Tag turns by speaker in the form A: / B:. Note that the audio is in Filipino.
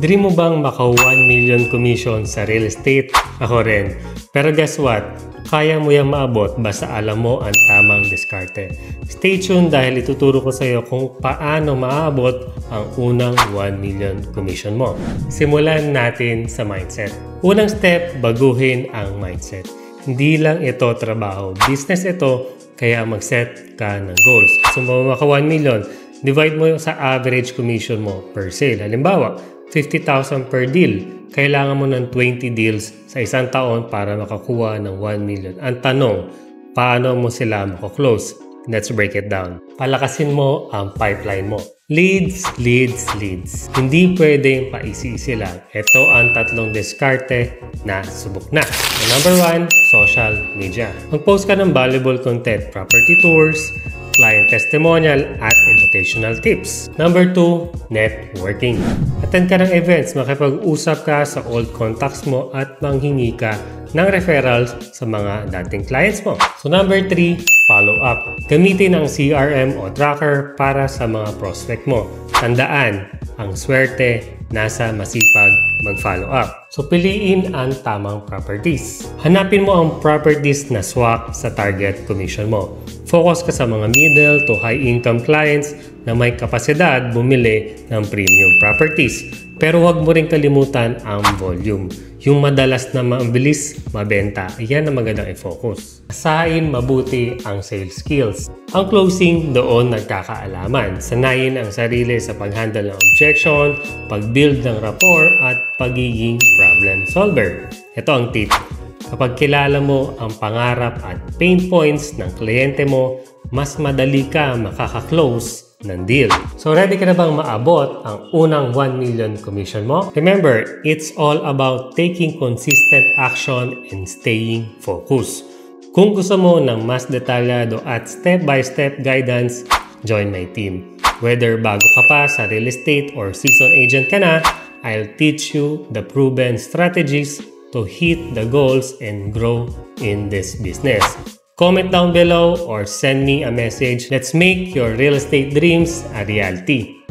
A: Dream mo bang maka 1 million commission sa real estate? Ako rin. Pero guess what? Kaya mo yung maabot basta alam mo ang tamang diskarte. Stay tuned dahil ituturo ko sa iyo kung paano maabot ang unang 1 million commission mo. Simulan natin sa mindset. Unang step, baguhin ang mindset. Hindi lang ito trabaho. Business ito, kaya mag-set ka ng goals. Gusto mo maka 1 million, divide mo sa average commission mo per sale. Halimbawa, 50,000 per deal. Kailangan mo ng 20 deals sa isang taon para makakuha ng 1 million. Ang tanong, paano mo sila makaklose? Let's break it down. Palakasin mo ang pipeline mo. Leads, leads, leads. Hindi pwedeng paisi-isi lang. Ito ang tatlong diskarte na subok na. So number 1, social media. Mag-post ka ng valuable content, property tours, client testimonial, at educational tips. Number 2, networking. Attend ka ng events, makipag-usap ka sa old contacts mo at manghingi ka ng referrals sa mga dating clients mo. So number 3, follow up. Gamitin ang CRM o tracker para sa mga prospect mo. Tandaan, ang swerte nasa masipag mag-follow up. So piliin ang tamang properties. Hanapin mo ang properties na swak sa target commission mo. Focus ka sa mga middle to high income clients na may kapasidad bumili ng premium properties. Pero huwag mo rin kalimutan ang volume. Yung madalas na mabilis mabenta, yan ang magandang i-focus. Asahin mabuti ang sales skills. Ang closing, doon nagkakaalaman. Sanayin ang sarili sa pag-handle ng objection, pag-build ng rapport, at pagiging problem solver. Ito ang tip. Kapag kilala mo ang pangarap at pain points ng kliyente mo, mas madali ka makaka-close ng deal. So ready ka na bang maabot ang unang 1 million commission mo? Remember, it's all about taking consistent action and staying focused. Kung gusto mo ng mas detalyado at step-by-step guidance, join my team. Whether bago ka pa sa real estate or seasoned agent ka na, I'll teach you the proven strategies to hit the goals and grow in this business. Comment down below or send me a message. Let's make your real estate dreams a reality.